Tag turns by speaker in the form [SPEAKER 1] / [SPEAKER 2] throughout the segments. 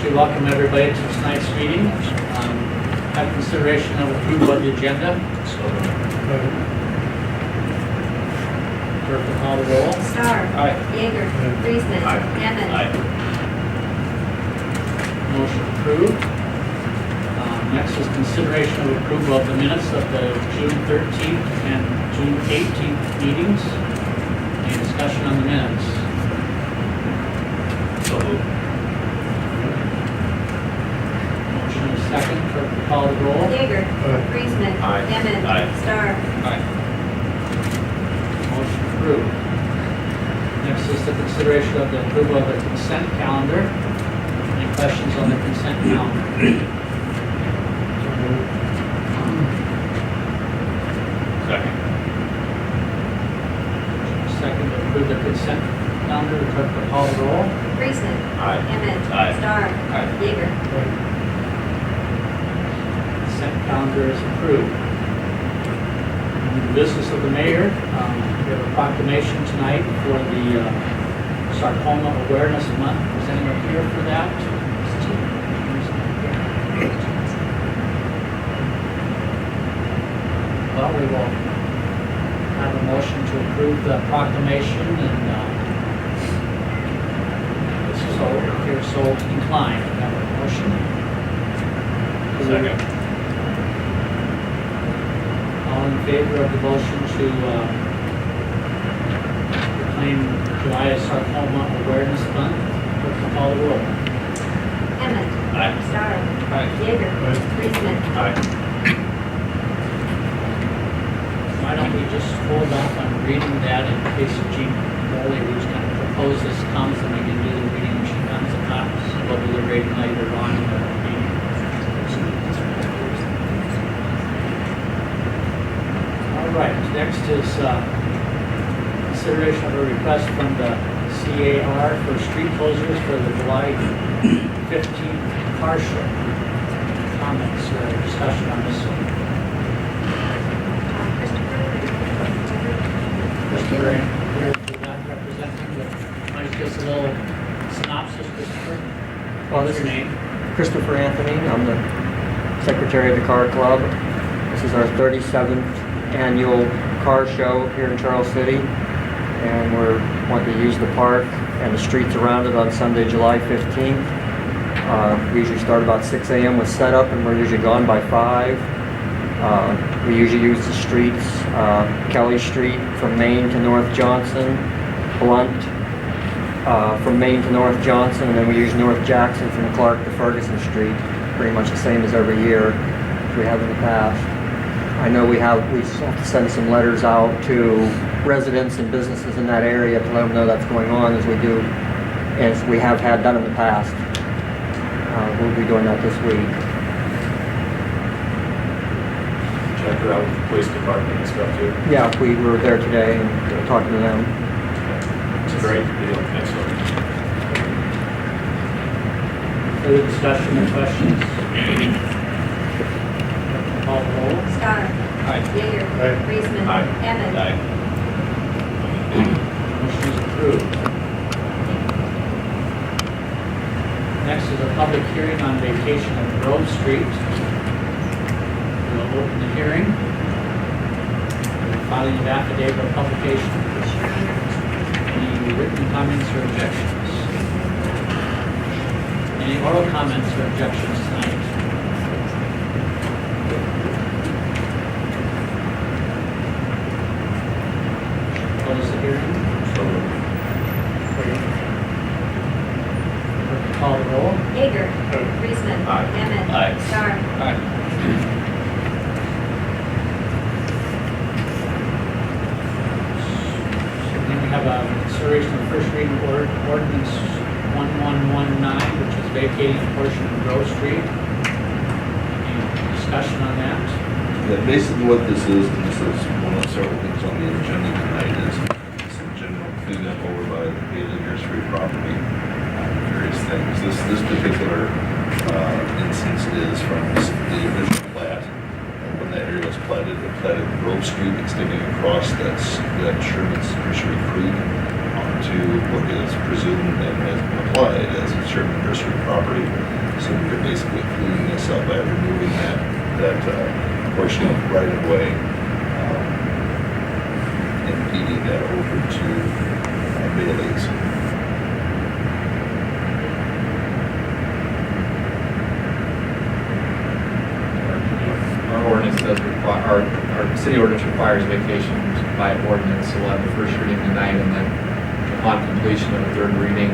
[SPEAKER 1] to welcome everybody to tonight's meeting. Have consideration of approval of the agenda. Clerk will call the roll.
[SPEAKER 2] Starr.
[SPEAKER 1] Aye.
[SPEAKER 2] Yeager. Friesman.
[SPEAKER 3] Aye.
[SPEAKER 2] Hammond.
[SPEAKER 1] Motion approved. Next is consideration of approval of the minutes of the June 13th and June 18th meetings. Any discussion on the minutes?
[SPEAKER 3] So moved.
[SPEAKER 1] Motion is second. Clerk will call the roll.
[SPEAKER 2] Yeager. Friesman.
[SPEAKER 3] Aye.
[SPEAKER 2] Hammond.
[SPEAKER 3] Aye.
[SPEAKER 2] Starr.
[SPEAKER 1] Motion approved. Next is the consideration of the approval of the consent calendar. Any questions on the consent calendar?
[SPEAKER 3] Second.
[SPEAKER 1] Second to approve the consent calendar. The clerk will call the roll.
[SPEAKER 2] Friesman.
[SPEAKER 3] Aye.
[SPEAKER 2] Hammond.
[SPEAKER 3] Aye.
[SPEAKER 2] Starr.
[SPEAKER 3] Aye.
[SPEAKER 2] Yeager.
[SPEAKER 1] Consent calendar is approved. In the business of the mayor, we have a proclamation tonight for the Sarcoma Awareness Month. Is anyone here for that? Well, we will have a motion to approve the proclamation and so if you're so inclined, we have a motion.
[SPEAKER 3] Second.
[SPEAKER 1] All in favor of the motion to proclaim July as Sarcoma Awareness Month? Clerk will call the roll.
[SPEAKER 2] Hammond.
[SPEAKER 3] Aye.
[SPEAKER 2] Starr.
[SPEAKER 3] Aye.
[SPEAKER 2] Yeager. Friesman.
[SPEAKER 3] Aye.
[SPEAKER 1] Why don't we just hold off on reading that in case Jean Foley, who's going to propose this, comes and we can do the reading when she comes and talks. We'll do the reading later on in the meeting. All right, next is consideration of a request from the CAR for street closures for the July 15th car show. Comments or discussion on this one? Christopher, here for that representing the, why don't you give us a little synopsis, Christopher?
[SPEAKER 4] Well,
[SPEAKER 1] What's
[SPEAKER 4] this
[SPEAKER 1] your
[SPEAKER 4] is
[SPEAKER 1] name?
[SPEAKER 4] Christopher Anthony. I'm the secretary of the Car Club. This is our 37th annual car show here in Charles City, and we're wanting to use the park and the streets around it on Sunday, July 15th. We usually start about 6 a.m. with setup, and we're usually gone by 5. We usually use the streets, Kelly Street from Main to North Johnson, Blunt from Main to North Johnson, and then we use North Jackson from Clark to Ferguson Street, pretty much the same as every year as we have in the past. I know we have to send some letters out to residents and businesses in that area to let them know that's going on, as we do, as we have had done in the past. We'll be doing that this week.
[SPEAKER 3] Check it out with the police department and stuff too.
[SPEAKER 4] Yeah, we were there today and talking to them.
[SPEAKER 3] It's a great deal. Excellent.
[SPEAKER 1] Further discussion or questions? Call the roll.
[SPEAKER 2] Starr.
[SPEAKER 3] Aye.
[SPEAKER 2] Yeager.
[SPEAKER 3] Aye.
[SPEAKER 2] Friesman.
[SPEAKER 3] Aye.
[SPEAKER 2] Hammond.
[SPEAKER 3] Aye.
[SPEAKER 1] Motion is approved. Next is a public hearing on vacation of Grove Street. We'll open the hearing. Filing of affidavit of publication. Any written comments or objections? Any oral comments or objections tonight? Close the hearing.
[SPEAKER 3] So moved.
[SPEAKER 1] Call the roll.
[SPEAKER 2] Yeager. Friesman.
[SPEAKER 3] Aye.
[SPEAKER 2] Hammond.
[SPEAKER 3] Aye.
[SPEAKER 2] Starr.
[SPEAKER 3] Aye.
[SPEAKER 1] Then we have a consideration of first reading ordinance 1119, which is vacating a portion of Grove Street. Any discussion on that?
[SPEAKER 5] Yeah, basically what this is, and this is one of several things on the agenda tonight, is some general cleanup over by the Bailey Nursery property, various things. This particular instance is from the original plat. And when that area was platted, they platted Grove Street extending across that Sherman's Nursery Creek onto to what is presumed and has been applied as a Sherman Nursery property. So we're basically cleaning this up by removing that portion of right of way and deeding that over to Bailey's.
[SPEAKER 3] Our ordinance does require, our city ordinance requires vacations by ordinance, so we'll have the first reading tonight, and then upon completion of the third reading,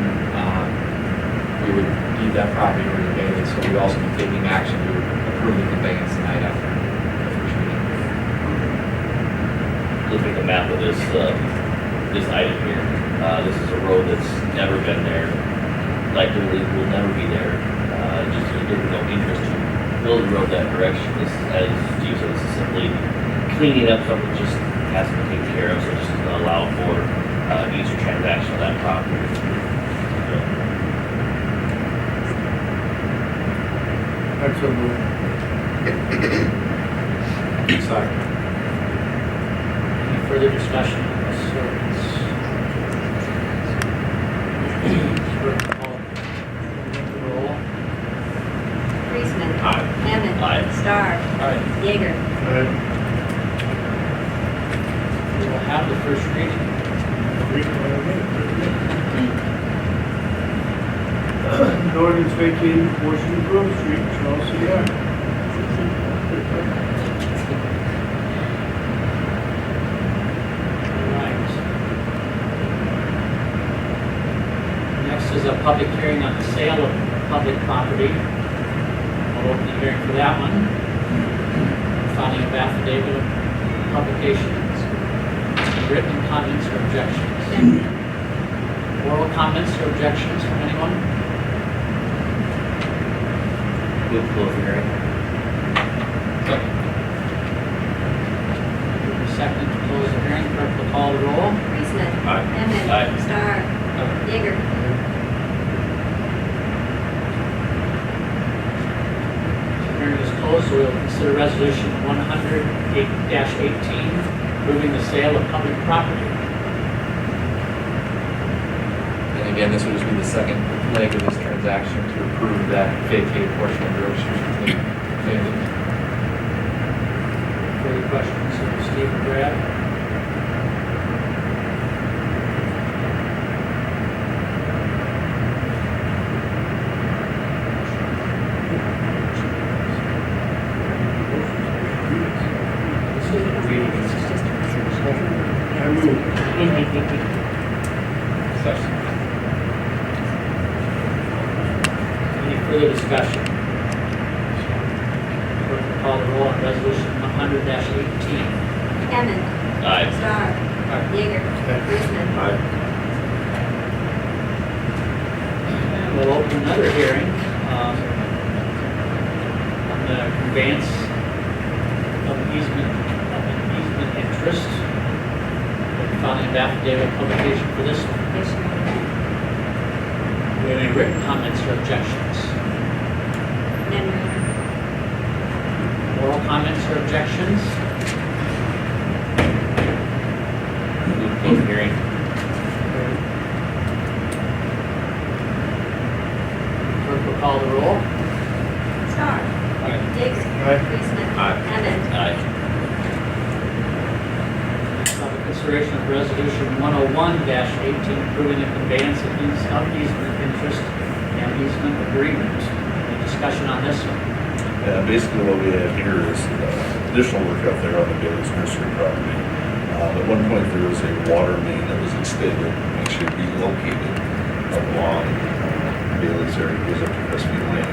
[SPEAKER 3] we would deed that property over to Bailey, so we'd also be taking action to approve the conveyance tonight after the first reading.
[SPEAKER 6] Looking at the map of this, this item here, this is a road that's never been there, likely will never be there. Just there's no interest to build a road that direction. This, as Steve said, this is simply cleaning up something that just has to be taken care of, so it just doesn't allow for easier transaction of that property.
[SPEAKER 3] Second.
[SPEAKER 1] Any further discussion on this ordinance? Clerk, call the roll.
[SPEAKER 2] Friesman.
[SPEAKER 6] Aye.
[SPEAKER 2] Hammond.
[SPEAKER 6] Aye.
[SPEAKER 2] Starr.
[SPEAKER 1] Aye.
[SPEAKER 2] Yeager.
[SPEAKER 1] We will have the first reading.
[SPEAKER 7] An ordinance vacating a portion of Grove Street, Charles City.
[SPEAKER 1] Right. Next is a public hearing on the sale of public property. I'll open the hearing for that one. Filing of affidavit of publications. Written comments or objections. Oral comments or objections from anyone?
[SPEAKER 6] Move to close the hearing.
[SPEAKER 1] Second to close the hearing, clerk will call the roll.
[SPEAKER 2] Friesman.
[SPEAKER 6] Aye.
[SPEAKER 2] Hammond.
[SPEAKER 6] Aye.
[SPEAKER 2] Starr. Yeager.
[SPEAKER 1] Hearing is closed, so we'll consider resolution 100-18, approving the sale of public property.
[SPEAKER 3] And again, this would just be the second leg of this transaction to approve that vacated portion of Grove Street between families.
[SPEAKER 1] Further questions of Steve and Brad?
[SPEAKER 7] I move.
[SPEAKER 3] Second.
[SPEAKER 1] Any further discussion? Clerk will call the roll on resolution 100-18.
[SPEAKER 2] Hammond.
[SPEAKER 6] Aye.
[SPEAKER 2] Starr. Yeager. Friesman.
[SPEAKER 6] Aye.
[SPEAKER 1] And we'll open another hearing on the conveyance of an easement interest. Filing of affidavit of publication for this one.
[SPEAKER 2] Yes, Your Honor.
[SPEAKER 1] Do we have any written comments or objections?
[SPEAKER 2] None, Your Honor.
[SPEAKER 1] Oral comments or objections?
[SPEAKER 6] Move to close the hearing.
[SPEAKER 1] Clerk will call the roll.
[SPEAKER 2] Starr.
[SPEAKER 6] Aye.
[SPEAKER 2] Yeager.
[SPEAKER 7] Aye.
[SPEAKER 2] Friesman.
[SPEAKER 6] Aye.
[SPEAKER 2] Hammond.
[SPEAKER 6] Aye.
[SPEAKER 1] Consideration of resolution 101-18, approving the conveyance of easement interest and easement agreement. Any discussion on this one?
[SPEAKER 5] Basically what we have here is additional work out there on the Bailey's Nursery property. At one point there was a water main that was extended, actually relocated along Bailey's area, goes up to Crestview Lane.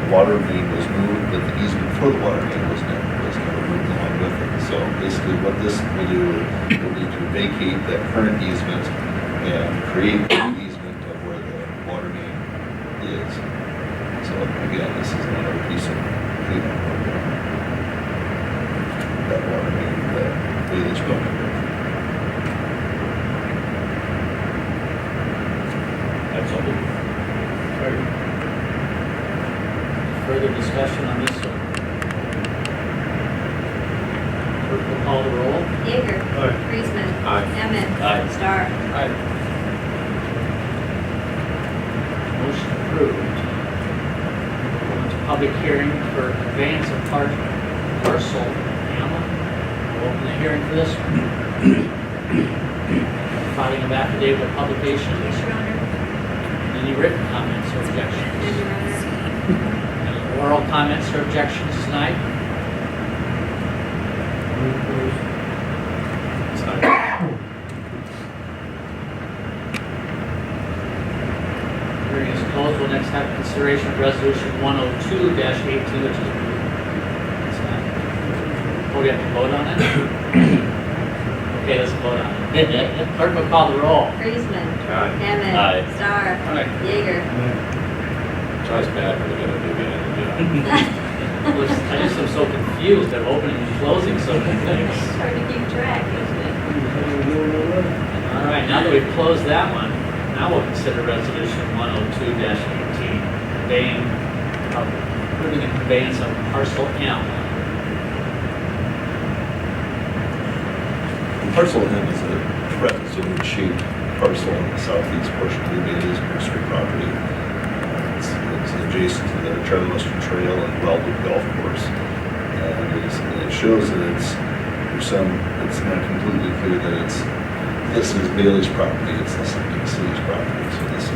[SPEAKER 5] The water main was moved, but the easement for the water main was never moved along with it. So basically what this will do, it will need to vacate that current easement and create a new easement of where the water main is. So again, this is another piece of cleanup work. That water main, that Bailey's property.
[SPEAKER 6] That's all.
[SPEAKER 1] Further discussion on this one? Clerk will call the roll.
[SPEAKER 2] Yeager.
[SPEAKER 7] Aye.
[SPEAKER 2] Friesman.
[SPEAKER 6] Aye.
[SPEAKER 2] Hammond.
[SPEAKER 6] Aye.
[SPEAKER 2] Starr.
[SPEAKER 1] approved. Public hearing for conveyance of parcel M. We'll open the hearing for this one. Filing of affidavit of publication.
[SPEAKER 2] Yes, Your Honor.
[SPEAKER 1] Any written comments or
[SPEAKER 2] And
[SPEAKER 1] objections?
[SPEAKER 2] Your Honor.
[SPEAKER 1] Any oral comments or objections tonight? Hearing is closed. We'll next have consideration of resolution 102-18, which is. Oh, we have to vote on it? Okay, let's vote on it. Clerk will call the roll.
[SPEAKER 2] Friesman.
[SPEAKER 3] Aye.
[SPEAKER 2] Hammond.
[SPEAKER 6] Aye.
[SPEAKER 2] Star.
[SPEAKER 1] Aye.
[SPEAKER 2] Yeager.
[SPEAKER 3] It's always bad when they're gonna do it.
[SPEAKER 1] I just am so confused at opening and closing so many things.
[SPEAKER 2] It's hard to keep track, isn't it?
[SPEAKER 1] All right, now that we've closed that one, now we'll consider resolution 102-18, approving the conveyance of parcel M.
[SPEAKER 5] Parcel M is a trapezoid-shaped parcel on the southeast portion of the Bailey's Nursery property. It's adjacent to the Charlie Western Trail and Wildwood Golf Course. And it shows that it's not completely clear that this is Bailey's property, it's the city's property. So this,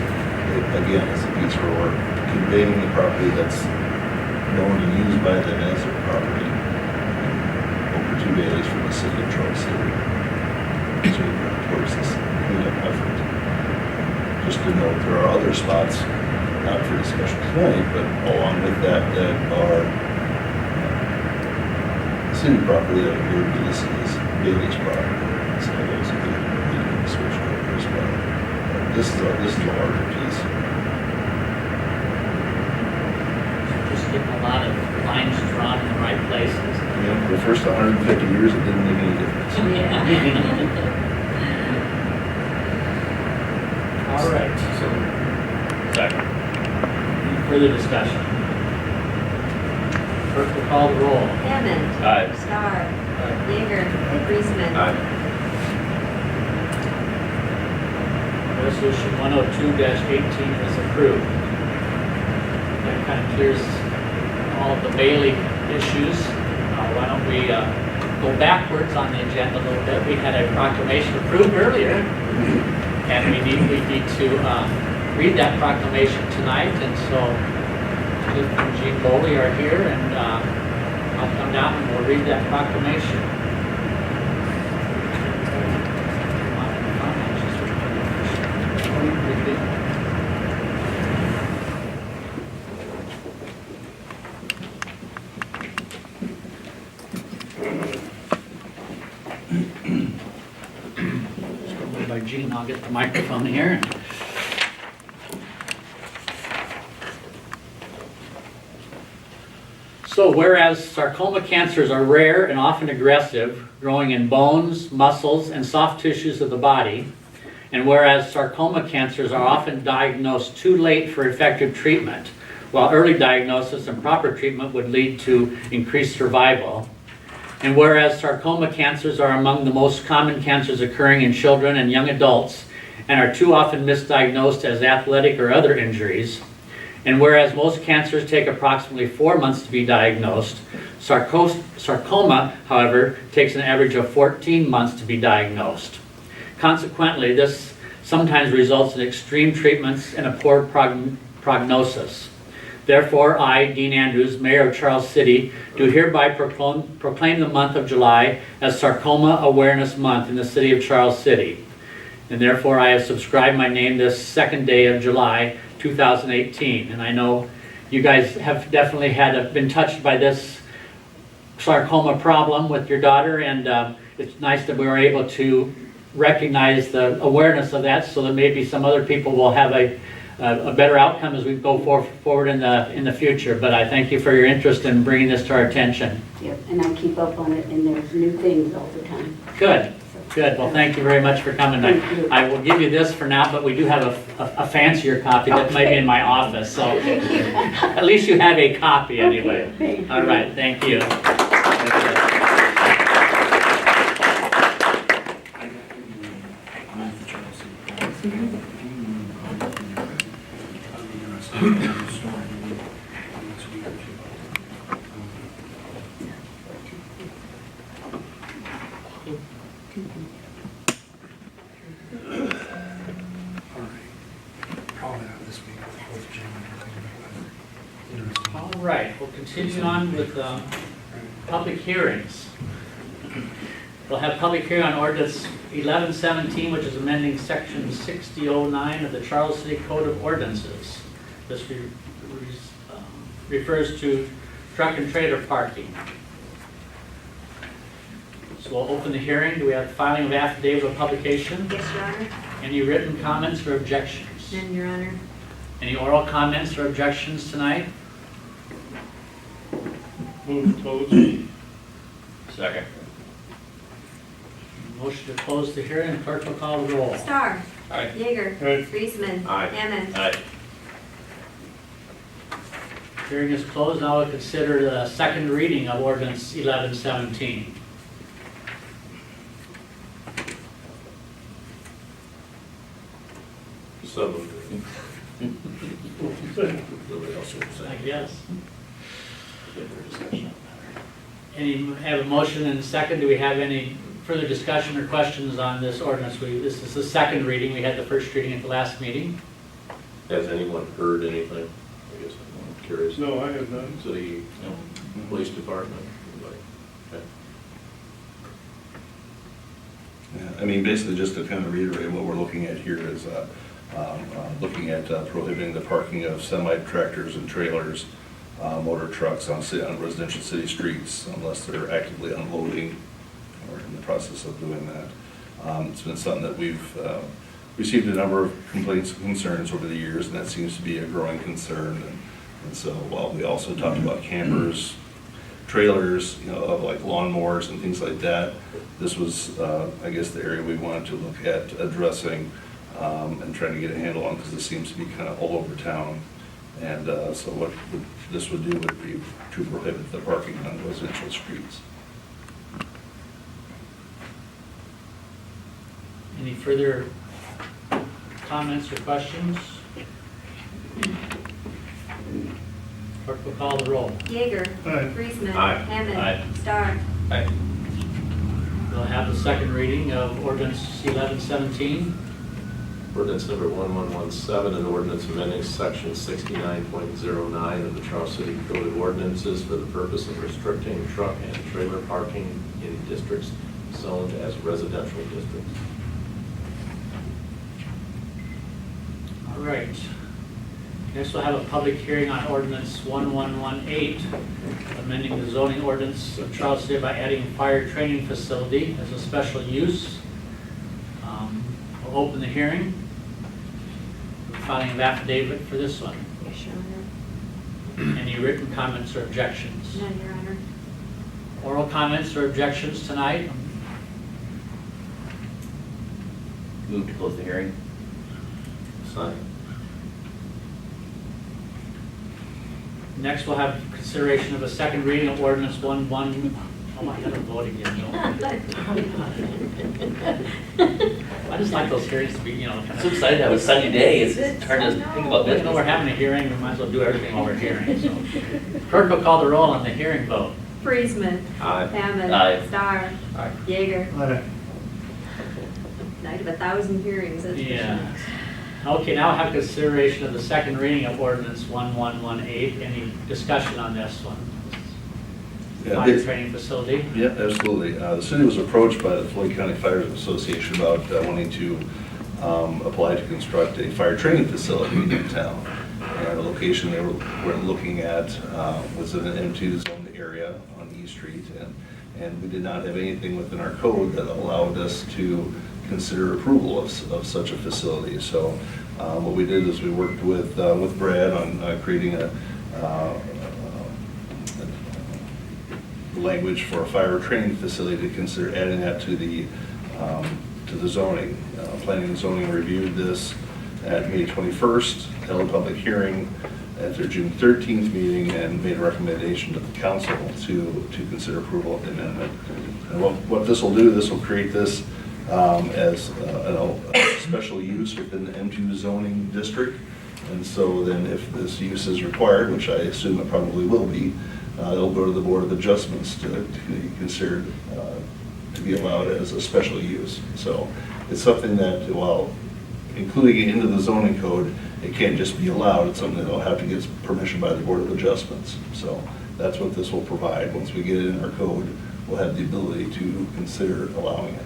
[SPEAKER 5] again, is a piece where we're conveying the property that's known and used by them as their property over to Bailey's from the city of Charles City. So towards this cleanup effort. Just to note, there are other spots, not for discussion tonight, but along with that are city property that appear to be listed as Bailey's property. So those are being switched over as well. This is a larger piece.
[SPEAKER 1] Just getting a lot of lines drawn in the right places.
[SPEAKER 5] You know, for the first 150 years, it didn't make any difference.
[SPEAKER 2] Yeah.
[SPEAKER 1] All right,
[SPEAKER 6] Second.
[SPEAKER 1] any further discussion? Clerk will call the roll.
[SPEAKER 2] Hammond.
[SPEAKER 6] Aye.
[SPEAKER 2] Star. Yeager. Friesman.
[SPEAKER 1] Resolution 102-18 is approved. That kind of clears all of the Bailey issues. Why don't we go backwards on the agenda a little bit? We had a proclamation approved earlier, and we need to read that proclamation tonight. And so Cliff and Jean Bowley are here, and I'll come down and we'll read that proclamation. By Gene, I'll get the microphone here. So whereas sarcoma cancers are rare and often aggressive, growing in bones, muscles, and soft tissues of the body, and whereas sarcoma cancers are often diagnosed too late for effective treatment, while early diagnosis and proper treatment would lead to increased survival, and whereas sarcoma cancers are among the most common cancers occurring in children and young adults and are too often misdiagnosed as athletic or other injuries, and whereas most cancers take approximately 4 months to be diagnosed, sarcoma, however, takes an average of 14 months to be diagnosed. Consequently, this sometimes results in extreme treatments and a poor prognosis. Therefore, I, Dean Andrews, Mayor of Charles City, do hereby proclaim the month of July as Sarcoma Awareness Month in the city of Charles City. And therefore, I have subscribed my name this second day of July 2018. And I know you guys have definitely been touched by this sarcoma problem with your daughter, and it's nice that we were able to recognize the awareness of that so that maybe some other people will have a better outcome as we go forward in the future. But I thank you for your interest in bringing this to our attention.
[SPEAKER 8] Yep, and I keep up on it, and there's new things all the time.
[SPEAKER 1] Good, good. Well, thank you very much for coming.
[SPEAKER 8] Thank you.
[SPEAKER 1] I will give you this for now, but we do have a fancier copy that might be in my office, so at least you have a copy anyway.
[SPEAKER 8] Okay, thank you.
[SPEAKER 1] All right, thank you. All right, we'll continue on with public hearings. We'll have public hearing on ordinance 1117, which is amending section 6009 of the Charles City Code of Ordinances. This refers to truck and trailer parking. So we'll open the hearing. Do we have filing of affidavit of publication?
[SPEAKER 2] Yes, Your Honor.
[SPEAKER 1] Any written comments or objections?
[SPEAKER 2] None, Your Honor.
[SPEAKER 1] Any oral comments or objections tonight?
[SPEAKER 7] Move to close.
[SPEAKER 6] Second.
[SPEAKER 1] Motion to close the hearing. Clerk will call the roll.
[SPEAKER 2] Star.
[SPEAKER 6] Aye.
[SPEAKER 2] Yeager.
[SPEAKER 7] Aye.
[SPEAKER 2] Friesman.
[SPEAKER 6] Aye.
[SPEAKER 2] Hammond.
[SPEAKER 6] Aye.
[SPEAKER 1] Hearing is closed. Now we'll consider the second reading of ordinance 1117.
[SPEAKER 6] So moved.
[SPEAKER 1] I guess. Have a motion and a second. Do we have any further discussion or questions on this ordinance? This is the second reading. We had the first reading at the last meeting.
[SPEAKER 9] Has anyone heard anything? I guess I'm curious.
[SPEAKER 7] No, I have none.
[SPEAKER 9] City, police department, anybody? Okay.
[SPEAKER 5] Yeah, I mean, basically, just to kind of reiterate, what we're looking at here is looking at prohibiting the parking of semi-tractors and trailers, motor trucks on residential city streets unless they're actively unloading or in the process of doing that. It's been something that we've received a number of complaints and concerns over the years, and that seems to be a growing concern. And so while we also talked about campers, trailers, of like lawnmowers and things like that, this was, I guess, the area we wanted to look at addressing and trying to get a handle on, because it seems to be kind of all over town. And so what this would do would be to prohibit the parking on residential streets.
[SPEAKER 1] Any further comments or questions? Clerk will call the roll.
[SPEAKER 2] Yeager.
[SPEAKER 7] Aye.
[SPEAKER 2] Friesman.
[SPEAKER 6] Aye.
[SPEAKER 2] Hammond.
[SPEAKER 6] Aye.
[SPEAKER 2] Star.
[SPEAKER 6] Aye.
[SPEAKER 1] We'll have the second reading of ordinance 1117.
[SPEAKER 9] Ordinance number 1117, an ordinance amending section 69.09 of the Charles City Code of Ordinances for the purpose of restricting truck and trailer parking in districts zoned as residential districts.
[SPEAKER 1] All right. Next, we'll have a public hearing on ordinance 1118, amending the zoning ordinance of Charles City by adding fire training facility as a special use. We'll open the hearing. Filing of affidavit for this one.
[SPEAKER 2] Yes, Your Honor.
[SPEAKER 1] Any written comments or objections?
[SPEAKER 2] None, Your Honor.
[SPEAKER 1] Oral comments or objections tonight?
[SPEAKER 6] Move to close the hearing.
[SPEAKER 9] Sign.
[SPEAKER 1] Next, we'll have consideration of a second reading of ordinance 11. Oh my God, I'm voting again. I just like those hearings to be, kind
[SPEAKER 6] I'm
[SPEAKER 1] of.
[SPEAKER 6] so excited to have a sunny day. It's hard to think about
[SPEAKER 1] Even though we're
[SPEAKER 6] business.
[SPEAKER 1] having a hearing, we might as well do everything while we're hearing. So, Clerk will call the roll on the hearing vote.
[SPEAKER 2] Friesman.
[SPEAKER 9] Aye.
[SPEAKER 2] Hammond.
[SPEAKER 6] Aye.
[SPEAKER 2] Star.
[SPEAKER 9] Aye.
[SPEAKER 2] Yeager.
[SPEAKER 7] Aye.
[SPEAKER 2] Night of 1,000 hearings, that's for sure.
[SPEAKER 1] Yeah. Okay, now we'll have consideration of the second reading of ordinance 1118. Any discussion on this one?
[SPEAKER 5] Yeah,
[SPEAKER 1] Fire
[SPEAKER 5] this-
[SPEAKER 1] training facility.
[SPEAKER 5] Yeah, absolutely. The city was approached by the Floyd County Fire Association about wanting to apply to construct a fire training facility in town. And the location they were looking at was in an M2 zone area on E Street, and we did not have anything within our code that allowed us to consider approval of such a facility. So what we did is we worked with Brad on creating a language for a fire training facility to consider adding that to the zoning. Planning and zoning reviewed this at May 21st, held a public hearing at their June 13th meeting, and made a recommendation to the council to consider approval of the amendment. And what this will do, this will create this as a special use within the M2 zoning district. And so then if this use is required, which I assume it probably will be, it'll go to the Board of Adjustments to be considered to be allowed as a special use. So it's something that, while including it into the zoning code, it can't just be allowed. It's something that'll have to get permission by the Board of Adjustments. So that's what this will provide. Once we get it in our code, we'll have the ability to consider allowing it.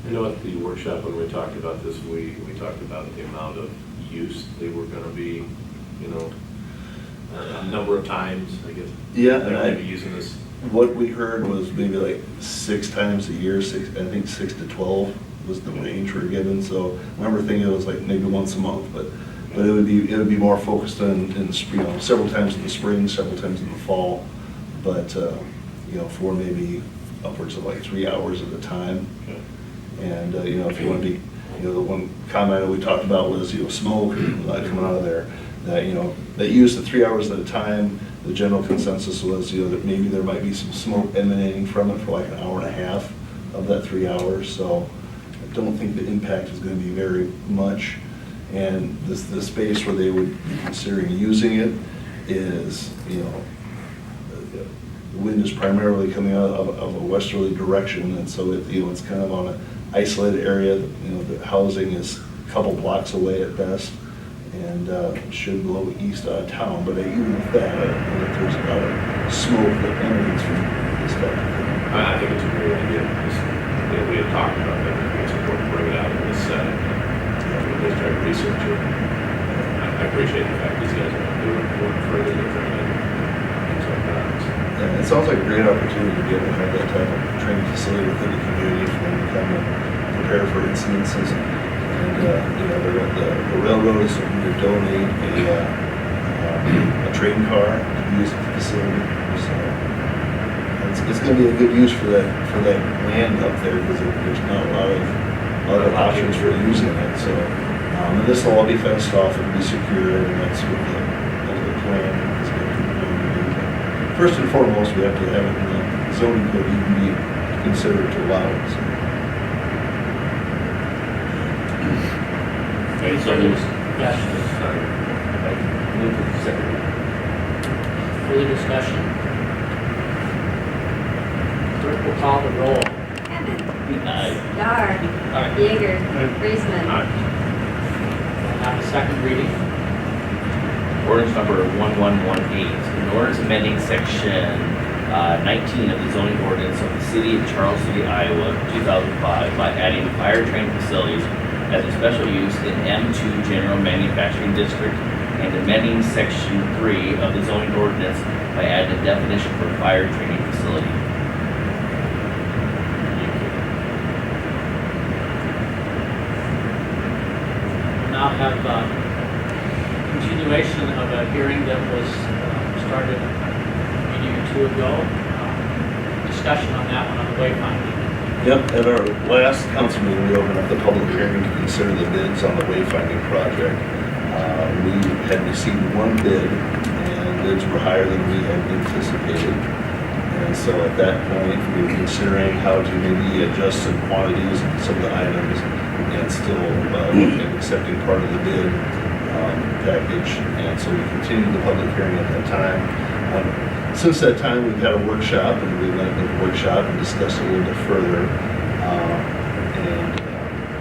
[SPEAKER 9] I know at the workshop when we talked about this, we talked about the amount of use they were gonna be, you know, a number of times, I guess.
[SPEAKER 5] Yeah,
[SPEAKER 9] They're
[SPEAKER 5] and
[SPEAKER 9] gonna be using this.
[SPEAKER 5] What we heard was maybe like 6 times a year, I think 6 to 12 was the range we were given. So I remember thinking it was like maybe once a month, but it would be more focused on in spring, several times in the spring, several times in the fall. But for maybe upwards of like 3 hours at a time.
[SPEAKER 9] Okay.
[SPEAKER 5] And if you want to be, the one comment that we talked about was smoke coming out of there. That use of 3 hours at a time. The general consensus was, that maybe there might be some smoke emanating from it for like an hour and a half of that 3 hours. So I don't think the impact is going to be very much. And the space where they would be considering using it is, the wind is primarily coming out of a westerly direction, and so it's kind of on an isolated area. The housing is a couple blocks away at best, and should blow east out of town. But even with that, I don't know if there's a lot of smoke that emanates from this type of thing.
[SPEAKER 9] I think it's a great idea. We had talked about that. It's important to bring it out in this setting. Just try to research it. I appreciate the fact these guys are doing further than things like that.
[SPEAKER 5] And it sounds like a great opportunity to be able to have that type of training facility within the community for them to come and prepare for incidences. And the railroad is looking to donate a train car to use at the facility. So it's going to be a good use for that land up there, because there's not a lot of options for using it. So and this will all be fenced off and be secure, and that's what the plan is going to do. First and foremost, we have to have it in the zoning code even be considered to allow it. So.
[SPEAKER 6] Okay, so there's,
[SPEAKER 1] Yes.
[SPEAKER 6] sorry, I move to the second.
[SPEAKER 1] Further discussion? Clerk will call the roll.
[SPEAKER 2] Hammond,
[SPEAKER 6] Aye.
[SPEAKER 2] Dar,
[SPEAKER 6] Aye.
[SPEAKER 2] Yeager,
[SPEAKER 7] Aye.
[SPEAKER 2] Friesman.
[SPEAKER 1] We'll have a second reading.
[SPEAKER 6] Ordinance number 1118, an ordinance amending section 19 of the zoning ordinance of the city of Charles City, Iowa, 2005 by adding fire training facilities as a special use in M2 General Manufacturing District and amending section 3 of the zoning ordinance by adding a definition for fire training facility.
[SPEAKER 1] Now have continuation of a hearing that was started a meeting or two ago. Discussion on that one on the wayfinding.
[SPEAKER 5] Yep, at our last council meeting, we opened up the public hearing to consider the bids on the wayfinding project. We had received one bid, and bids were higher than we had anticipated. And so at that point, we were considering how to maybe adjust some quantities of some of the items and still look at accepting part of the bid package. And so we continued the public hearing at that time. Since that time, we've had a workshop, and we went to the workshop and discussed it a little bit further.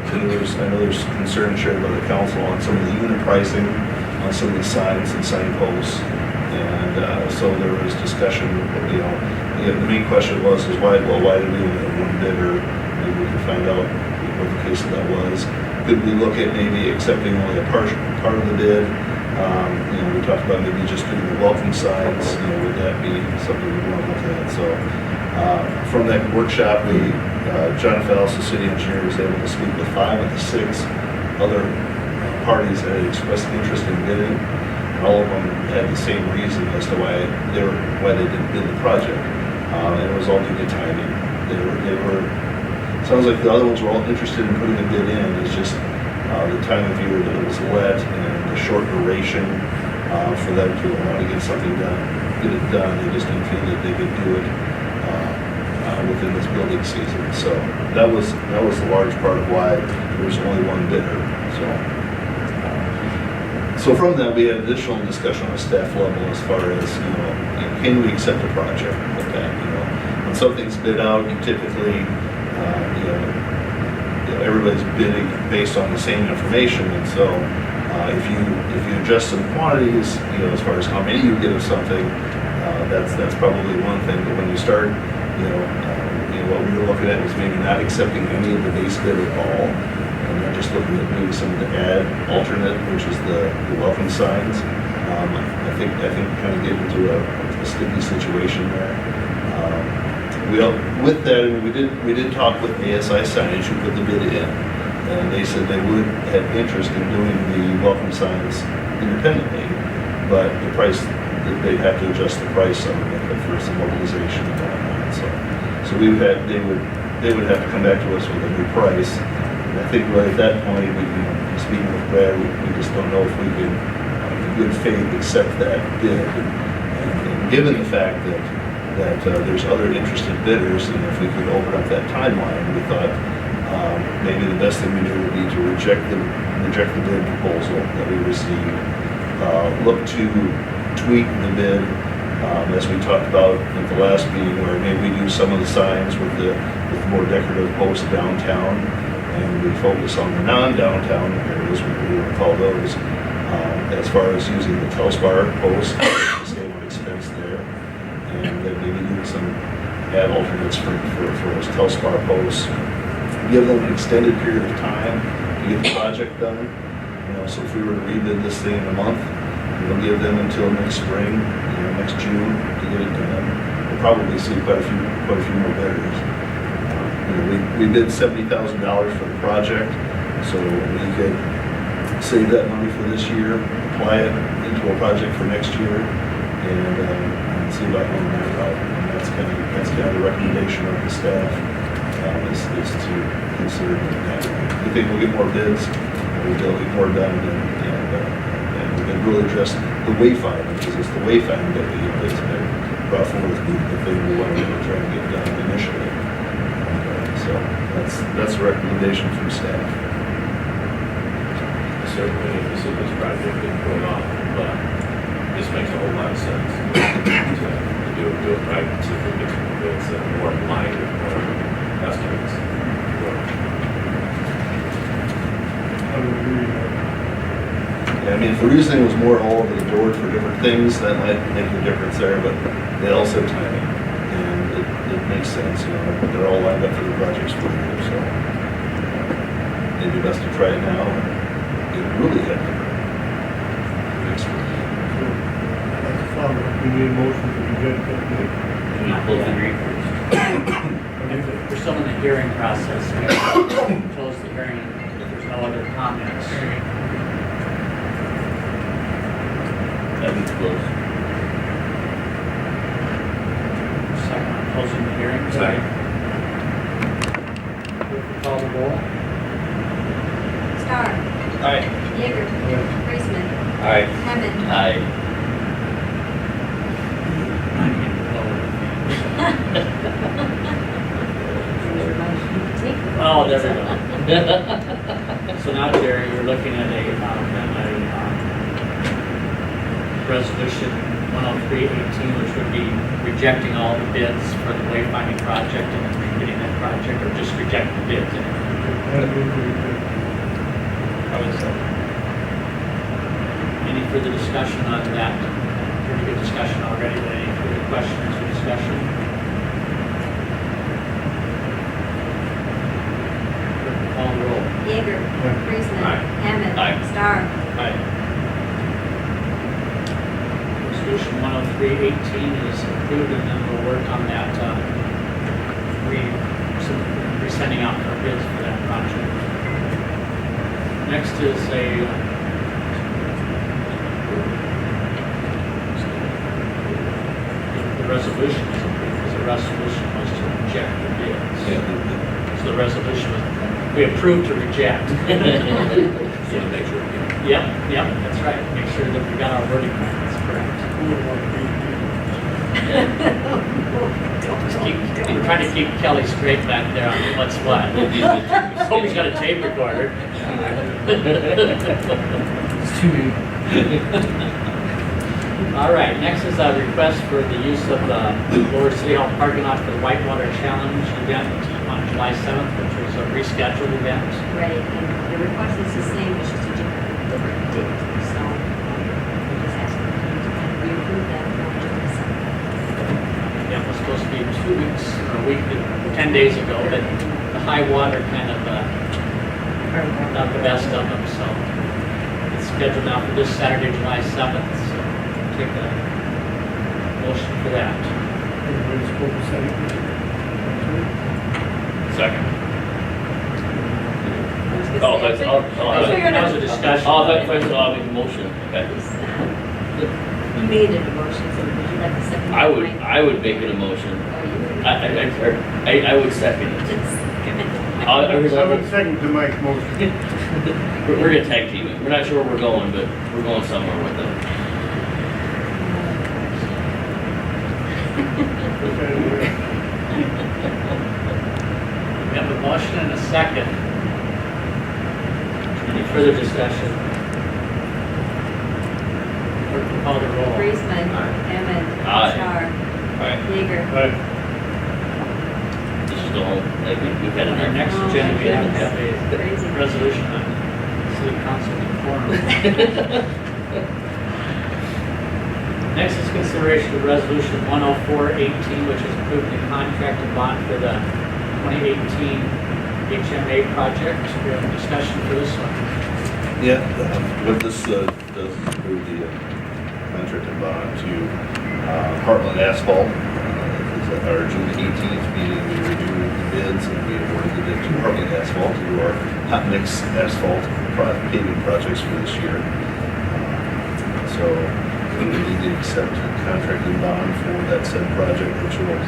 [SPEAKER 5] I know there's concern shared by the council on some of the unit pricing, on some of the signs and signposts. And so there was discussion, the main question was why did we only have one bidder? Maybe we can find out what the case of that was. Could we look at maybe accepting only a part of the bid? We talked about maybe just doing the welcome signs. Would that be something we want to look at? So from that workshop, John Fallis, the city engineer, was able to speak with 5 of the 6 other parties that had expressed interest in bidding. And all of them had the same reason as to why they didn't bid the project. And it was all due to timing. They were. Sounds like the other ones were all interested in putting a bid in. It's just the time of year that it was let and the short duration for them to want to get something done, get it done. They just didn't feel that they could do it within this building season. So that was the large part of why there was only one bidder. So So from that, we had additional discussion on a staff level as far as, can we accept a project like that, When something's bid out, you typically, everybody's bidding based on the same information, and so if you adjust some quantities, as far as how many you get of something, that's probably one thing. But when you start, what we were looking at was maybe not accepting any of the base bid at all, and then just looking at maybe some of the alternate, which is the welcome signs. I think kind of get into a sticky situation there. With that, we did talk with ASI Signage, who put the bid in, and they said they would have interest in doing the welcome signs independently, but the price, they'd have to adjust the price on it for some mobilization and whatnot. So they would have to come back to us with a new price. And I think right at that point, speaking with Brad, we just don't know if we could, in good faith, accept that bid. And given the fact that there's other interested bidders, and if we could open up that timeline, we thought maybe the best thing we do would be to reject the bid proposal that we received. Look to tweak the bid, as we talked about at the last meeting, where maybe we do some of the signs with more decorative posts downtown, and we focus on the non-downtown areas, what we would call those, as far as using the Telspar posts, save on expense there, and then maybe do some ad alternates for those Telspar posts. Give them an extended period of time to get the project done. So if we were to rebid this thing in a month, we'll give them until next spring, next June to get it done. We'll probably see quite a few more bidders. We bid $70,000 for the project, so we could save that money for this year, apply it into a project for next year, and see about going that route. And that's kind of the recommendation of the staff, is to consider that. We think we'll get more bids, we'll get more done, and we can really address the wayfinding, because it's the wayfinding that we brought forward the thing we wanted to try to get done initially. So that's a recommendation from staff.
[SPEAKER 9] Certainly, this is this project been put off, but this makes a whole lot of sense to do it right, so we get some bids that are more in line with our estimates.
[SPEAKER 7] I would agree with that.
[SPEAKER 5] Yeah, I mean, if the reasoning was more all over the board for different things, that might make a difference there, but they all said timing, and it makes sense, they're all lined up for the projects for you, so maybe best to try it now and get it really head next week.
[SPEAKER 7] That's a follow. We need a motion to reject that bid.
[SPEAKER 6] You need to close the hearing first.
[SPEAKER 1] We're still in the hearing process. We have to close the hearing if there's no other comments.
[SPEAKER 6] That means close.
[SPEAKER 1] Second on closing the hearing.
[SPEAKER 9] Second.
[SPEAKER 1] Call the roll.
[SPEAKER 2] Starr.
[SPEAKER 6] Aye.
[SPEAKER 2] Yeager. Priestman.
[SPEAKER 6] Aye.
[SPEAKER 2] Hammond.
[SPEAKER 6] Aye.
[SPEAKER 1] Oh, there we go. So now, Jerry, you're looking at a resolution 103-18, which would be rejecting all the bids for the wayfinding project and then getting that project, or just reject the bids.
[SPEAKER 7] That'd be pretty good.
[SPEAKER 1] I would say. Any further discussion on that? Pretty good discussion already, but any further questions or discussion? Call the roll.
[SPEAKER 2] Yeager. Priestman.
[SPEAKER 9] Aye.
[SPEAKER 2] Hammond.
[SPEAKER 6] Aye.
[SPEAKER 2] Starr.
[SPEAKER 1] Aye. Resolution 103-18 is approved, and then we'll work on that, resending out for bids for that project. Next is the resolution is approved, because the resolution was to reject the bids. So the resolution was, we approved to reject.
[SPEAKER 9] So to make sure we get
[SPEAKER 1] Yep, that's right. Make sure that we got our wording right, that's correct. We're trying to keep Kelly straight back there on what's what. Hope he's got a tape recorder.
[SPEAKER 7] too many.
[SPEAKER 1] All right, next is a request for the use of the Lower City Hall parking lot for the Whitewater Challenge event on July 7th, which was a rescheduled event.
[SPEAKER 2] Right, and the request is the same, it's just a different date, so we're just asking you to kind of reapprove that on July 7th.
[SPEAKER 1] Yeah, it was supposed to be 2 weeks, or a week, 10 days ago, but the high water kind of got the best of them, so it's scheduled now for this Saturday, July 7th, so take a motion for that.
[SPEAKER 7] Everybody's focused on it.
[SPEAKER 6] Second.
[SPEAKER 2] I was gonna
[SPEAKER 6] Oh,
[SPEAKER 2] say,
[SPEAKER 6] that's,
[SPEAKER 2] I
[SPEAKER 6] oh,
[SPEAKER 2] think-
[SPEAKER 6] oh,
[SPEAKER 2] I figured
[SPEAKER 1] That was a
[SPEAKER 2] it-
[SPEAKER 1] discussion.
[SPEAKER 6] oh, that's fine, so I'll make a motion, okay.
[SPEAKER 2] You made an emotion, so would you like to second?
[SPEAKER 6] I would make an emotion.
[SPEAKER 2] Oh, you would?
[SPEAKER 6] I would second it.
[SPEAKER 2] Just give it.
[SPEAKER 6] I'll-
[SPEAKER 7] I would second to Mike's motion.
[SPEAKER 6] We're gonna tag team it. We're not sure where we're going, but we're going somewhere with it.
[SPEAKER 1] We have a motion and a second. Any further discussion? Clerk will call the roll.
[SPEAKER 2] Friesman.
[SPEAKER 3] Aye.
[SPEAKER 2] Hammond.
[SPEAKER 6] Aye.
[SPEAKER 2] Star.
[SPEAKER 6] Alright,
[SPEAKER 2] Yeager.
[SPEAKER 6] this is the whole, like, we've had
[SPEAKER 1] On our
[SPEAKER 6] an
[SPEAKER 1] next
[SPEAKER 2] Oh,
[SPEAKER 1] agenda, we have to have
[SPEAKER 2] Crazy.
[SPEAKER 1] a resolution on city council quorum. Next is consideration of resolution 10418, which is approving the contract and bond for the 2018 HMA project. We have a discussion for this one.
[SPEAKER 5] Yeah, what this does is approve the contract and bond to Heartland Asphalt. Is at our June 18th meeting, we reviewed the bids and we awarded the bid to Heartland Asphalt to do our hot mix asphalt paving projects for this year. So we need to accept the contract and bond for that said project, which will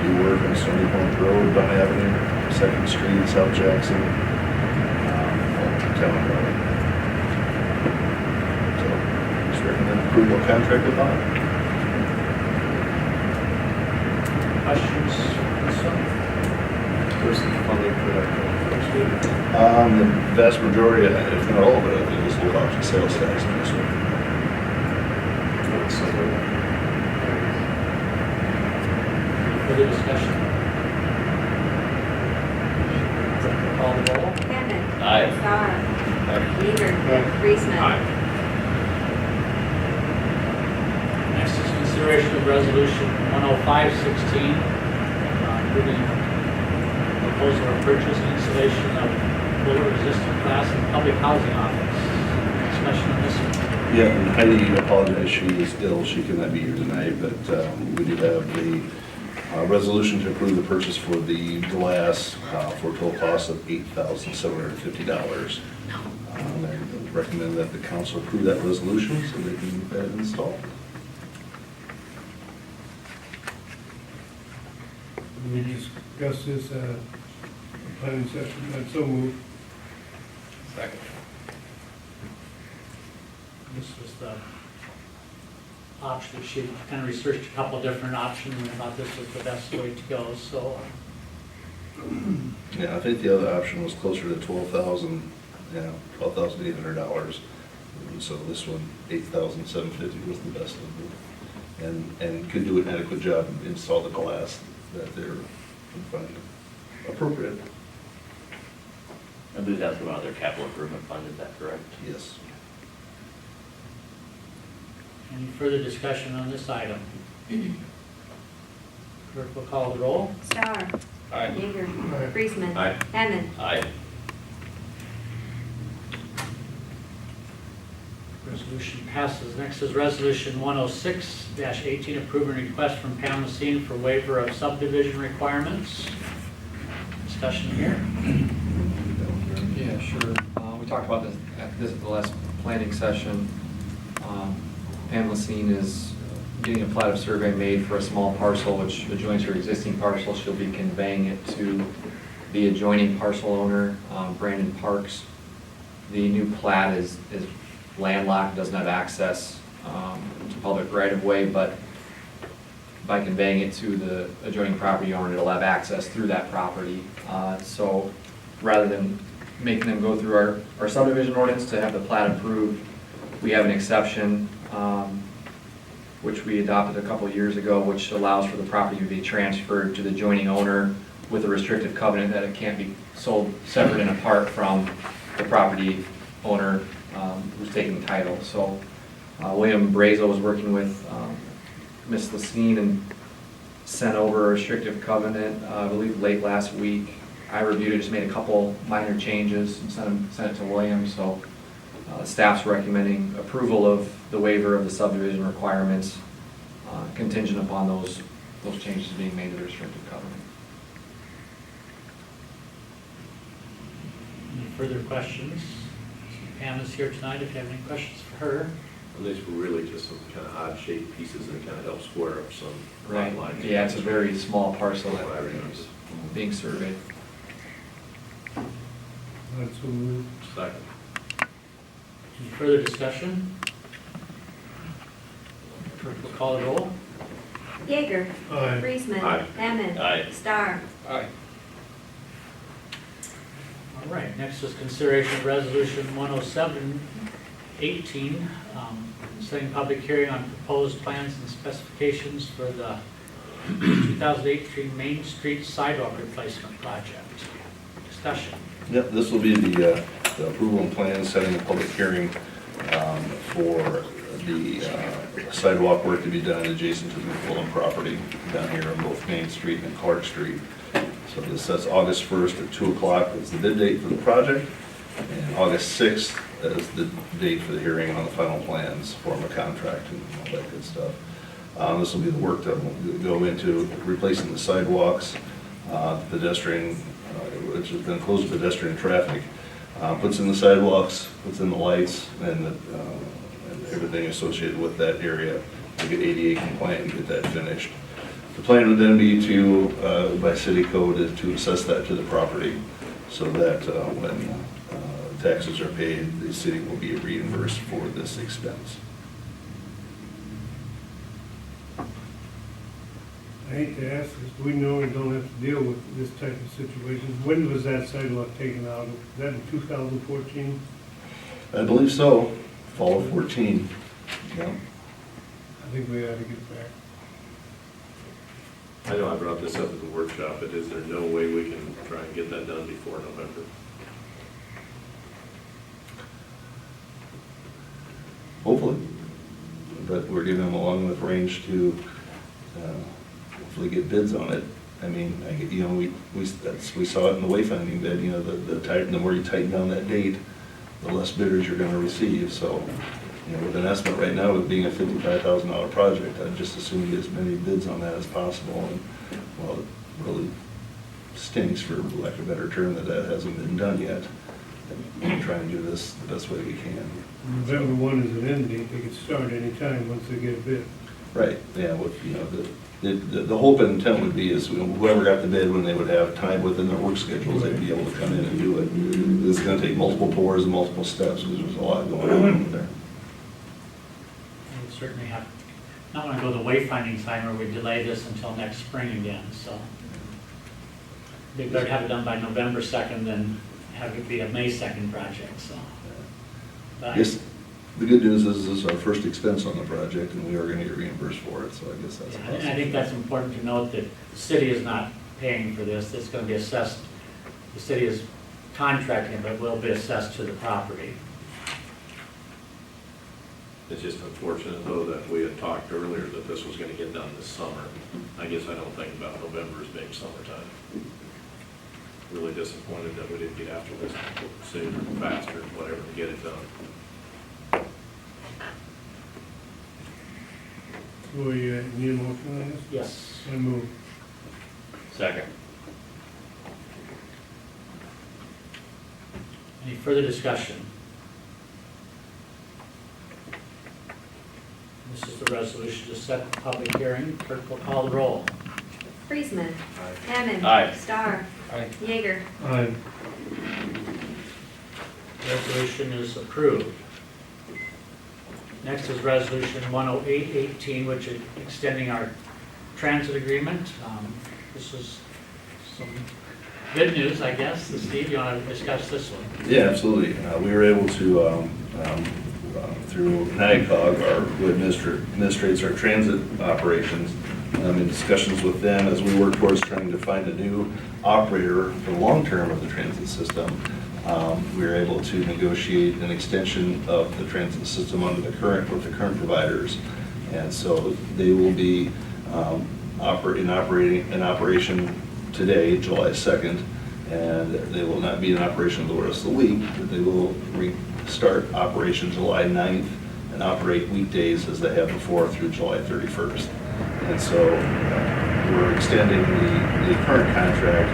[SPEAKER 5] do work on Stony Point Road, Dunn Avenue, 2nd Street, South Jackson, Town Road. So just recommend approval of contract and bond.
[SPEAKER 1] Questions? on this one?
[SPEAKER 3] Where's the funding for that?
[SPEAKER 5] The vast majority, if not all of it, I think is low option sales tax in this one.
[SPEAKER 1] Further discussion? Call the roll.
[SPEAKER 2] Hammond.
[SPEAKER 6] Aye.
[SPEAKER 2] Star.
[SPEAKER 6] Aye.
[SPEAKER 2] Yeager. Friesman.
[SPEAKER 1] Next is consideration of resolution 10516, approving proposal of purchase and installation of bullet-resistant glass in public housing office. Discussion on this one.
[SPEAKER 5] Yeah, and Heidi apologizes, she is ill, she cannot be here tonight, but we do have the resolution to approve the purchase for the glass for a total cost of $8,750. I recommend that the council approve that resolution so they can get that installed.
[SPEAKER 7] We discussed this at a planning session, and so moved.
[SPEAKER 6] Second.
[SPEAKER 1] This was the option, she kind of researched a couple different options and thought this was the best way to go, so.
[SPEAKER 5] Yeah, I think the other option was closer to $12,800. And so this one, $8,750 was the best of them. And could do an adequate job and install the glass that they're finding appropriate.
[SPEAKER 6] I believe that's come out of their capital improvement fund, is that correct?
[SPEAKER 5] Yes.
[SPEAKER 1] Any further discussion on this item? Clerk will call the roll.
[SPEAKER 2] Star.
[SPEAKER 6] Aye.
[SPEAKER 2] Yeager.
[SPEAKER 7] Aye.
[SPEAKER 2] Friesman.
[SPEAKER 3] Aye.
[SPEAKER 2] Hammond.
[SPEAKER 6] Aye.
[SPEAKER 1] Resolution passes. Next is resolution 106-18, approving request from Pam Messine for waiver of subdivision requirements. Discussion here.
[SPEAKER 10] Yeah, sure. We talked about this at the last planning session. Pam Lacine is getting a plat of survey made for a small parcel which adjoins her existing parcel. She'll be conveying it to the adjoining parcel owner, Brandon Parks. The new plat is landlocked, doesn't have access to public right-of-way, but by conveying it to the adjoining property owner, it'll have access through that property. So rather than making them go through our subdivision ordinance to have the plat approved, We have an exception, which we adopted a couple of years ago, which allows for the property to be transferred to the adjoining owner with a restrictive covenant that it can't be sold separate and apart from the property owner who's taking the title. So William Brazo was working with Ms. Lacine and sent over a restrictive covenant, I believe late last week. I reviewed it, just made a couple minor changes and sent it to William. So staff's recommending approval of the waiver of the subdivision requirements contingent upon those changes being made to the restrictive covenant.
[SPEAKER 1] Any further questions? Pam is here tonight if you have any questions for her.
[SPEAKER 9] And these were really just some kind of odd shaped pieces that kind of help square up some lot lines.
[SPEAKER 10] Yeah, it's a very small parcel
[SPEAKER 9] That's what I
[SPEAKER 10] that
[SPEAKER 9] remember.
[SPEAKER 10] is being surveyed.
[SPEAKER 7] That's so moved.
[SPEAKER 9] Second.
[SPEAKER 1] Any further discussion? Clerk will call the roll.
[SPEAKER 2] Yeager.
[SPEAKER 7] Aye.
[SPEAKER 2] Friesman.
[SPEAKER 9] Aye.
[SPEAKER 2] Hammond.
[SPEAKER 6] Aye.
[SPEAKER 2] Star.
[SPEAKER 10] Aye.
[SPEAKER 1] All right, next is consideration of resolution 107-18, setting public hearing on proposed plans and specifications for the 2018 Main Street sidewalk replacement project. Discussion.
[SPEAKER 5] Yep, this will be the approval and plan setting a public hearing for the sidewalk work to be done adjacent to the Fulham property down here on both Main Street and Clark Street. So this sets August 1st at 2 o'clock as the bid date for the project, and August 6th as the date for the hearing on the final plans, form a contract and all that good stuff. This will be the work that will go into replacing the sidewalks, pedestrian, which has been closed to pedestrian traffic, puts in the sidewalks, puts in the lights, and everything associated with that area to get ADA compliant and get that finished. The plan would then be to, by city code, is to assess that to the property so that when taxes are paid, the city will be reimbursed for this expense.
[SPEAKER 7] I hate to ask this, we normally don't have to deal with this type of situation. When was that sidewalk taken out? Was that in 2014?
[SPEAKER 5] I believe so, fall of 14. Yeah.
[SPEAKER 7] I think we ought to get back.
[SPEAKER 9] I know I brought this up at the workshop, but is there no way we can try and get that done before November?
[SPEAKER 5] Hopefully, but we're giving them a long enough range to hopefully get bids on it. I mean, we saw it in the wayfinding bid, the more you tighten down that date, the less bidders you're gonna receive, so, with an estimate right now of being a $55,000 project, I'd just assume get as many bids on that as possible, and, well, it really stinks, for lack of a better term, that hasn't been done yet. And we'll try and do this the best way we can.
[SPEAKER 7] November 1 is an end date. They can start anytime once they get a bid.
[SPEAKER 5] Right, yeah, the hope and intent would be is whoever got the bid, when they would have time within their work schedules, they'd be able to come in and do it. It's gonna take multiple pours and multiple steps, because there's a lot going on over there.
[SPEAKER 1] We certainly have, not want to go the wayfinding side where we delay this until next spring again, so. They better have it done by November 2nd than have it be a May 2nd project, so.
[SPEAKER 5] I guess the good news is this is our first expense on the project, and we are gonna get reimbursed for it, so I guess that's
[SPEAKER 1] Yeah,
[SPEAKER 5] positive.
[SPEAKER 1] and I think that's important to note, that the city is not paying for this. It's going to be assessed, the city is contracting, but will be assessed to the property.
[SPEAKER 9] It's just unfortunate, though, that we had talked earlier that this was gonna get done this summer. I guess I don't think about November as being summertime. Really disappointed that we didn't get after this sooner, faster, whatever, to get it done.
[SPEAKER 7] So we need a motion on this?
[SPEAKER 1] Yes.
[SPEAKER 7] I move.
[SPEAKER 6] Second.
[SPEAKER 1] Any further discussion? This is the resolution to set the public hearing. Clerk will call the roll.
[SPEAKER 2] Friesman. Hammond.
[SPEAKER 6] Aye.
[SPEAKER 2] Star.
[SPEAKER 10] Aye.
[SPEAKER 2] Yeager.
[SPEAKER 7] Aye.
[SPEAKER 1] Resolution is approved. Next is resolution 108-18, which is extending our transit agreement. This is some good news, I guess. Steve, you want to discuss this one?
[SPEAKER 5] Yeah, absolutely. We were able to, through NICOG, who administrates our transit operations. I'm in discussions with them as we work towards trying to find a new operator for the long term of the transit system. We were able to negotiate an extension of the transit system under the current providers, and so they will be in operation today, July 2nd, and they will not be in operation the rest of the week, but they will start operation July 9th and operate weekdays as they have before through July 31st. And so we're extending the current contract,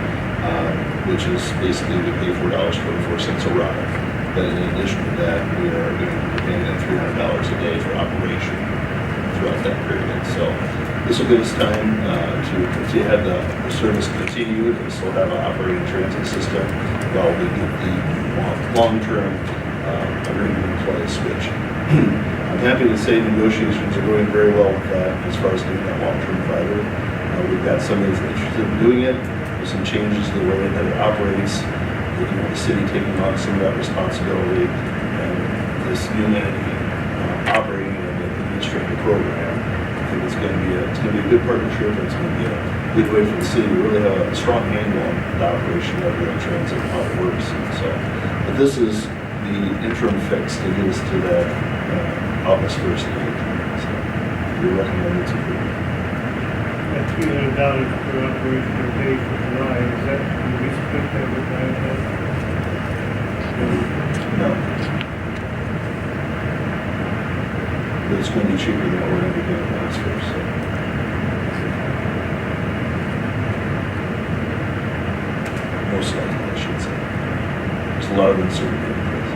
[SPEAKER 5] which is basically we pay $4.24 a ride. But in addition to that, we are going to be paying them $300 a day for operation throughout that period. So this will give us time to have the service continued and still have an operating transit system while we get the long-term agreement in place, which I'm happy to say negotiations are going very well with that as far as getting that long-term provider. We've got somebody that's interested in doing it. There's some changes to the way that it operates, the city taking on some of that responsibility, and this new entity operating and administrating the program. I think it's going to be a good partnership. It's going to be a good way for the city to really have a strong handle on the operation of the transit and how it works. And so, but this is the interim fix to get us to that August 1st date. So we recommend it's approved.
[SPEAKER 7] That $300 per operation per day for July, is that, can we split that with NICOG?
[SPEAKER 5] No. But it's going to be cheaper than what we're going to be doing August 1st. So. Most likely, I should say. There's a lot of uncertainty in this.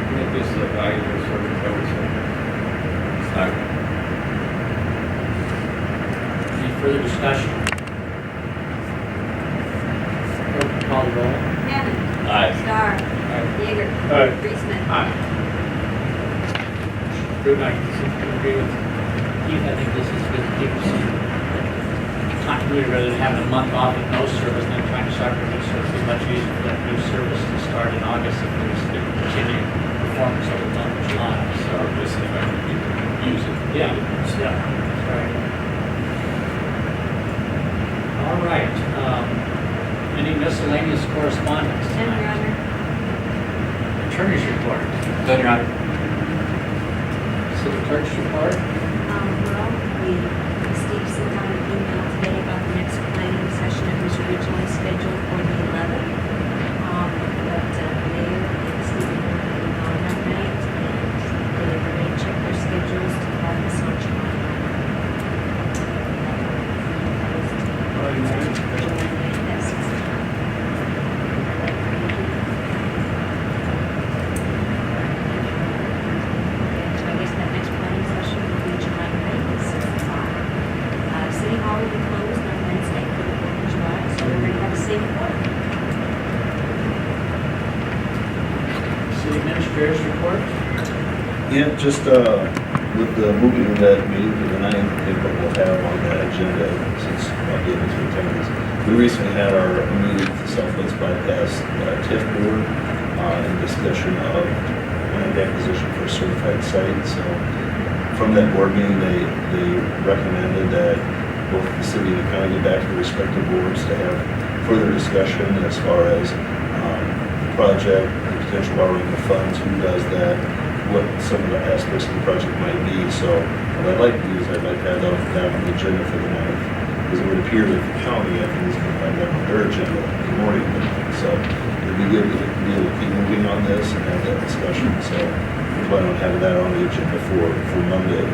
[SPEAKER 3] I think this is a valuable service, I would say. It's not.
[SPEAKER 1] Any further discussion? Clerk, call the roll.
[SPEAKER 2] Hammond.
[SPEAKER 6] Aye.
[SPEAKER 2] Star.
[SPEAKER 1] Aye.
[SPEAKER 2] Yeager.
[SPEAKER 7] Aye.
[SPEAKER 2] Reesman.
[SPEAKER 1] Approved. I agree with Keith. I think this is good to keep some continuity rather than having a month off with no service and then trying to start with new service. It'd be much easier for that new service to start in August if there's good continuing performance over the month of July. So,
[SPEAKER 9] Just if I could use it.
[SPEAKER 1] yeah, that's right. All right. Any miscellaneous correspondence
[SPEAKER 2] None, Your
[SPEAKER 1] tonight?
[SPEAKER 2] Honor.
[SPEAKER 1] Attorney's report.
[SPEAKER 10] Done, Your Honor.
[SPEAKER 1] City clerk's report.
[SPEAKER 2] Well, we received some kind of email today about the next planning session. It was originally scheduled for the 11th. But the mayor and Stephen were on that night, and they were going to check their schedules to have this on July 9th. That's 6 o'clock. So I guess that next planning session will be July 9th at 6 o'clock. City Hall will be closed on Wednesday for the 4th of July, so everybody have a safe one.
[SPEAKER 1] City administrator's report.
[SPEAKER 5] Yeah, just with the moving of that meeting to the 9th, I think what we'll have on that agenda, since I'll be able to attend this, we recently had our meeting with the Southwest Bypass TIF board in discussion of land acquisition for a certified site. So from that board meeting, they recommended that both the city and the county get back to the respective boards to have further discussion as far as the project, the potential borrowing of funds, who does that, what some of the aspects of the project might be. So what I'd like to do is I'd like to have that on the agenda for the 9th, because it would appear that the county, I think, is going to have that on their agenda in the morning. So it'd be good to be able to keep moving on this and have that discussion. So we plan on having that on the agenda for Monday.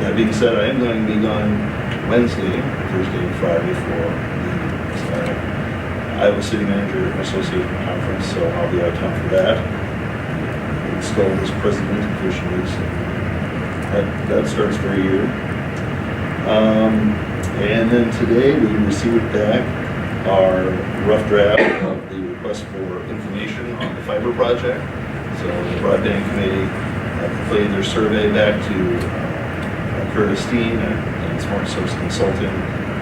[SPEAKER 5] That being said, I am going to be gone Wednesday, Thursday, and Friday for the Iowa City Manager Association Conference, so I'll be out of town for that. Installed as president officially, so that starts for a year. And then today we received back our rough draft of the request for information on the fiber project. So the broadband committee completed their survey back to Curtis Steen and Smart Source Consulting.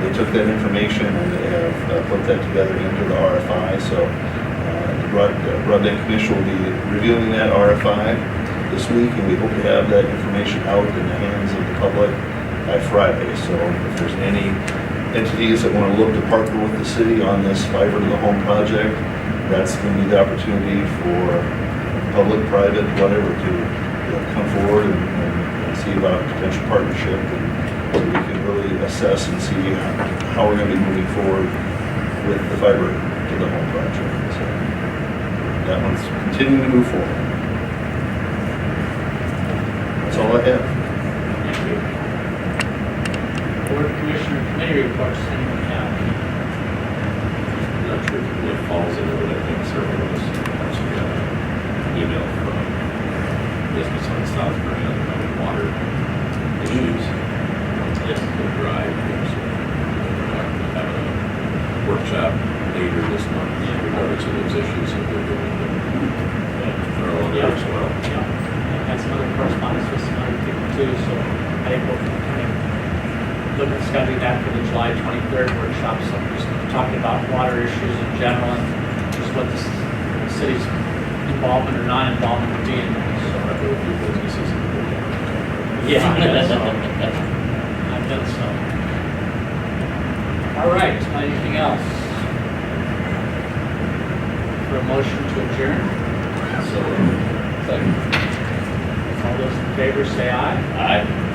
[SPEAKER 5] They took that information and they have put that together into the RFI. So Broadneck Commission will be reviewing that RFI this week, and we hope to have that information out in the hands of the public by Friday. So if there's any entities that want to look to partner with the city on this fiber to the home project, that's going to be the opportunity for public, private, whatever, to come forward and see about potential partnership, and so we can really assess and see how we're going to be moving forward with the fiber to the home project. So that one's continuing to move forward. That's all I have.
[SPEAKER 1] Thank you. Board Commissioner Committee reports, anyone have?
[SPEAKER 9] I'm not sure what falls into it, I think several of us actually got an email from Business on South Grand about water issues. Yes, the drive, so we're talking about a workshop later this month in regards to those issues, and we're doing them thorough on there as well.
[SPEAKER 1] Yeah, and had some other correspondence with some other people too, so I think we'll kind of look at scheduling that for the July 23rd workshop, so just talking about water issues in general and just what the city's involvement or non-involvement would be in that. So,
[SPEAKER 9] There are a few businesses in the
[SPEAKER 1] yeah, I guess so. I bet so. All right, anything else? For a motion to adjourn?
[SPEAKER 6] So, second.
[SPEAKER 1] All those in favor say aye.
[SPEAKER 6] Aye.